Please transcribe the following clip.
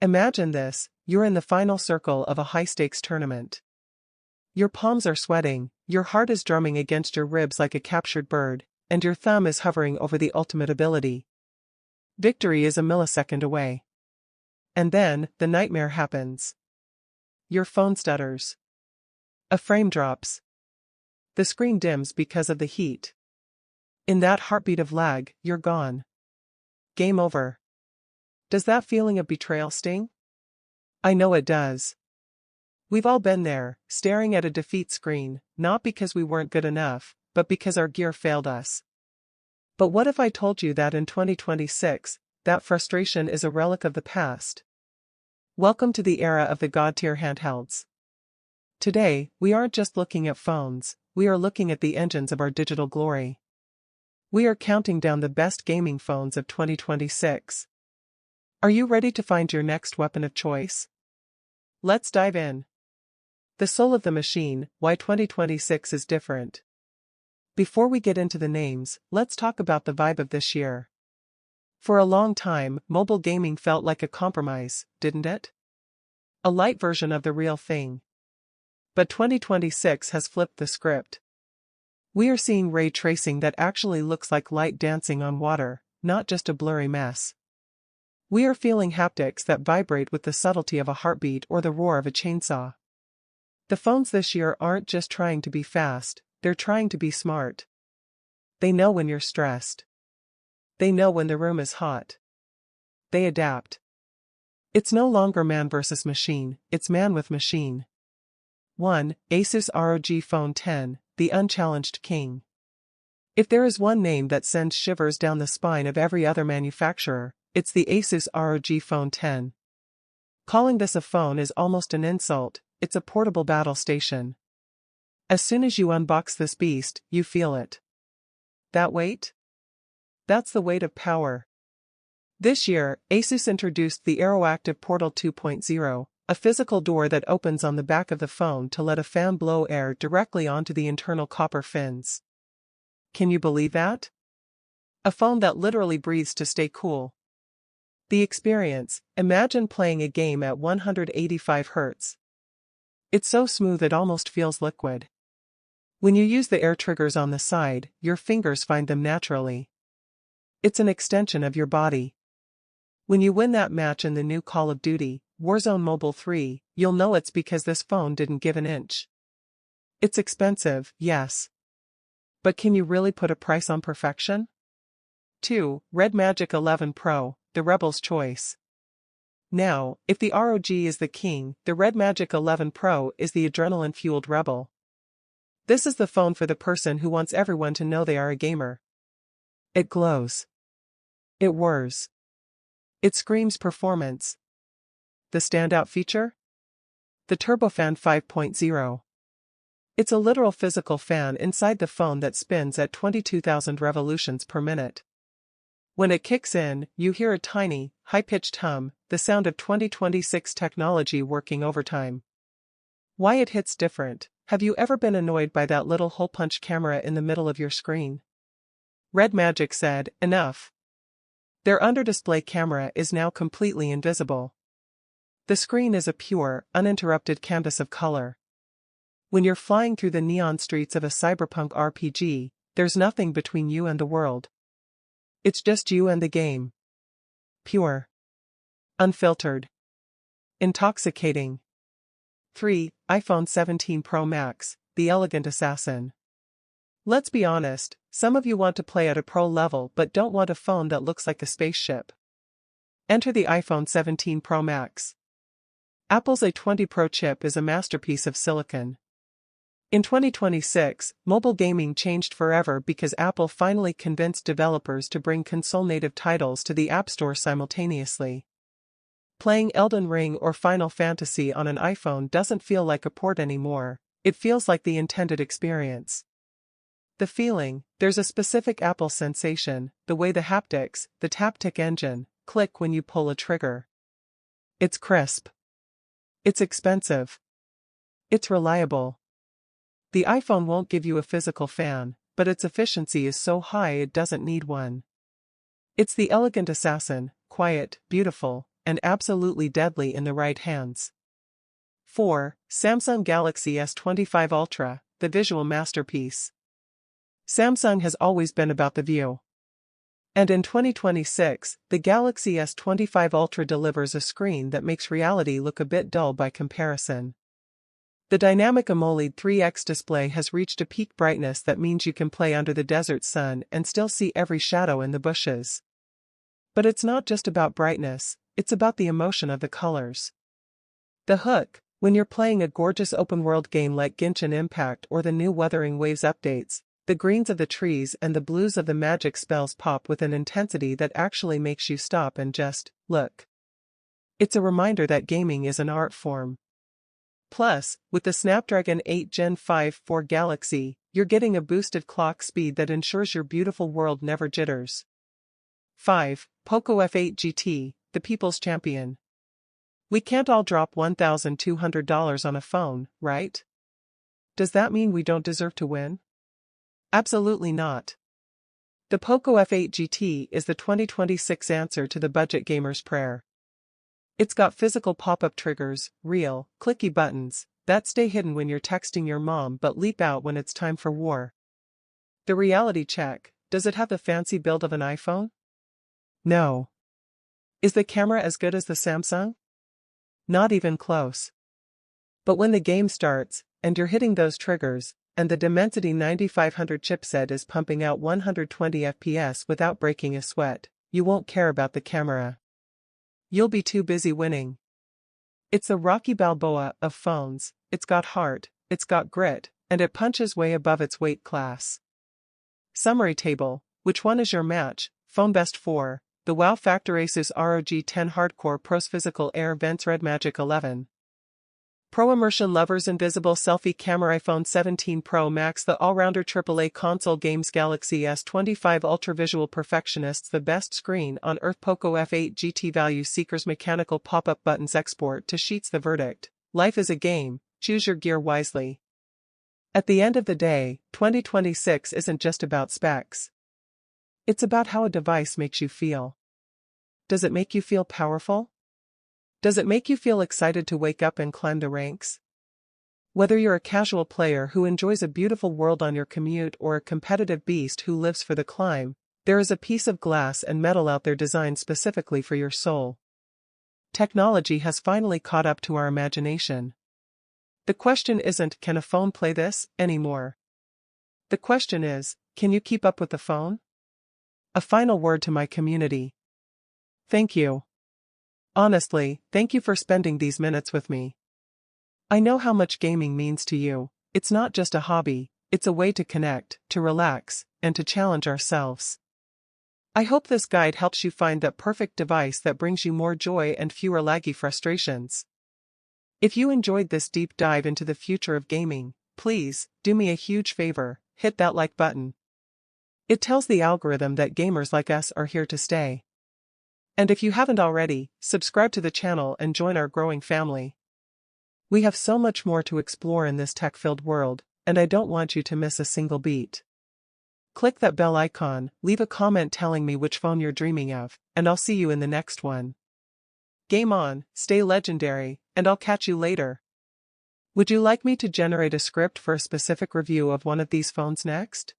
Imagine this, you're in the final circle of a high-stakes tournament. Your palms are sweating, your heart is drumming against your ribs like a captured bird, and your thumb is hovering over the ultimate ability. Victory is a millisecond away. And then, the nightmare happens. Your phone stutters. A frame drops. The screen dims because of the heat. In that heartbeat of lag, you're gone. Game over. Does that feeling of betrayal sting? I know it does. We've all been there, staring at a defeat screen, not because we weren't good enough, but because our gear failed us. But what if I told you that in 2026, that frustration is a relic of the past? Welcome to the era of the God-tier handhelds. Today, we aren't just looking at phones, we are looking at the engines of our digital glory. We are counting down the best gaming phones of 2026. Are you ready to find your next weapon of choice? Let's dive in. The soul of the machine, why 2026 is different. Before we get into the names, let's talk about the vibe of this year. For a long time, mobile gaming felt like a compromise, didn't it? A light version of the real thing. But 2026 has flipped the script. We are seeing ray tracing that actually looks like light dancing on water, not just a blurry mess. We are feeling haptics that vibrate with the subtlety of a heartbeat or the roar of a chainsaw. The phones this year aren't just trying to be fast, they're trying to be smart. They know when you're stressed. They know when the room is hot. They adapt. It's no longer man versus machine, it's man with machine. 1. Asus ROG Phone 10, the unchallenged king. If there is one name that sends shivers down the spine of every other manufacturer, it's the Asus ROG Phone 10. Calling this a phone is almost an insult, it's a portable battle station. As soon as you unbox this beast, you feel it. That weight? That's the weight of power. This year, Asus introduced the AeroActive Portal 2.0, a physical door that opens on the back of the phone to let a fan blow air directly onto the internal copper fins. Can you believe that? A phone that literally breathes to stay cool. The experience, imagine playing a game at 185 Hz. It's so smooth it almost feels liquid. When you use the air triggers on the side, your fingers find them naturally. It's an extension of your body. When you win that match in the new Call of Duty, Warzone Mobile 3, you'll know it's because this phone didn't give an inch. It's expensive, yes. But can you really put a price on perfection? 2. Red Magic 11 Pro, the rebel's choice. Now, if the ROG is the king, the Red Magic 11 Pro is the adrenaline-fueled rebel. This is the phone for the person who wants everyone to know they are a gamer. It glows. It whirs. It screams performance. The standout feature? The Turbofan 5.0. It's a literal physical fan inside the phone that spins at 22,000 revolutions per minute. When it kicks in, you hear a tiny, high-pitched hum, the sound of 2026 technology working overtime. Why it hits different? Have you ever been annoyed by that little hole-punch camera in the middle of your screen? Red Magic said, enough. Their under-display camera is now completely invisible. The screen is a pure, uninterrupted canvas of color. When you're flying through the neon streets of a cyberpunk RPG, there's nothing between you and the world. It's just you and the game. Pure. Unfiltered. Intoxicating. 3. iPhone 17 Pro Max, the elegant assassin. Let's be honest, some of you want to play at a pro level but don't want a phone that looks like a spaceship. Enter the iPhone 17 Pro Max. Apple's A20 Pro chip is a masterpiece of silicon. In 2026, mobile gaming changed forever because Apple finally convinced developers to bring console-native titles to the App Store simultaneously. Playing Elden Ring or Final Fantasy on an iPhone doesn't feel like a port anymore, it feels like the intended experience. The feeling, there's a specific Apple sensation, the way the haptics, the taptic engine, click when you pull a trigger. It's crisp. It's expensive. It's reliable. The iPhone won't give you a physical fan, but its efficiency is so high it doesn't need one. It's the elegant assassin, quiet, beautiful, and absolutely deadly in the right hands. 4. Samsung Galaxy S25 Ultra, the visual masterpiece. Samsung has always been about the view. And in 2026, the Galaxy S25 Ultra delivers a screen that makes reality look a bit dull by comparison. The dynamic AMOLED 3X display has reached a peak brightness that means you can play under the desert sun and still see every shadow in the bushes. But it's not just about brightness, it's about the emotion of the colors. The hook, when you're playing a gorgeous open-world game like Genshin Impact or the new Wuthering Waves updates, the greens of the trees and the blues of the magic spells pop with an intensity that actually makes you stop and just look. It's a reminder that gaming is an art form. Plus, with the Snapdragon 8 Gen 5 for Galaxy, you're getting a boosted clock speed that ensures your beautiful world never jitters. 5. Poco F8 GT, the people's champion. We can't all drop $1,200 on a phone, right? Does that mean we don't deserve to win? Absolutely not. The Poco F8 GT is the 2026 answer to the budget gamer's prayer. It's got physical pop-up triggers, real, clicky buttons, that stay hidden when you're texting your mom but leap out when it's time for war. The reality check, does it have the fancy build of an iPhone? No. Is the camera as good as the Samsung? Not even close. But when the game starts, and you're hitting those triggers, and the Dimensity 9500 chipset is pumping out 120 FPS without breaking a sweat, you won't care about the camera. You'll be too busy winning. It's the Rocky Balboa of phones, it's got heart, it's got grit, and it punches way above its weight class. Summary table, which one is your match? Phone Best 4, the Wow Factor Asus ROG 10 Hardcore Pros Physical Air Vents Red Magic 11. Pro Immersion Lovers Invisible Selfie Camera iPhone 17 Pro Max The All-Rounder AAA Console Games Galaxy S25 Ultra Visual Perfectionists The Best Screen on Earth Poco F8 GT Value Seekers Mechanical Pop-Up Buttons Export to Sheets The verdict, life is a game, choose your gear wisely. At the end of the day, 2026 isn't just about specs. It's about how a device makes you feel. Does it make you feel powerful? Does it make you feel excited to wake up and climb the ranks? Whether you're a casual player who enjoys a beautiful world on your commute or a competitive beast who lives for the climb, there is a piece of glass and metal out there designed specifically for your soul. Technology has finally caught up to our imagination. The question isn't, can a phone play this, anymore? The question is, can you keep up with the phone? A final word to my community. Thank you. Honestly, thank you for spending these minutes with me. I know how much gaming means to you. It's not just a hobby, it's a way to connect, to relax, and to challenge ourselves. I hope this guide helps you find that perfect device that brings you more joy and fewer laggy frustrations. If you enjoyed this deep dive into the future of gaming, please, do me a huge favor, hit that like button. It tells the algorithm that gamers like us are here to stay. And if you haven't already, subscribe to the channel and join our growing family. We have so much more to explore in this tech-filled world, and I don't want you to miss a single beat. Click that bell icon, leave a comment telling me which phone you're dreaming of, and I'll see you in the next one. Game on, stay legendary, and I'll catch you later. Would you like me to generate a script for a specific review of one of these phones next?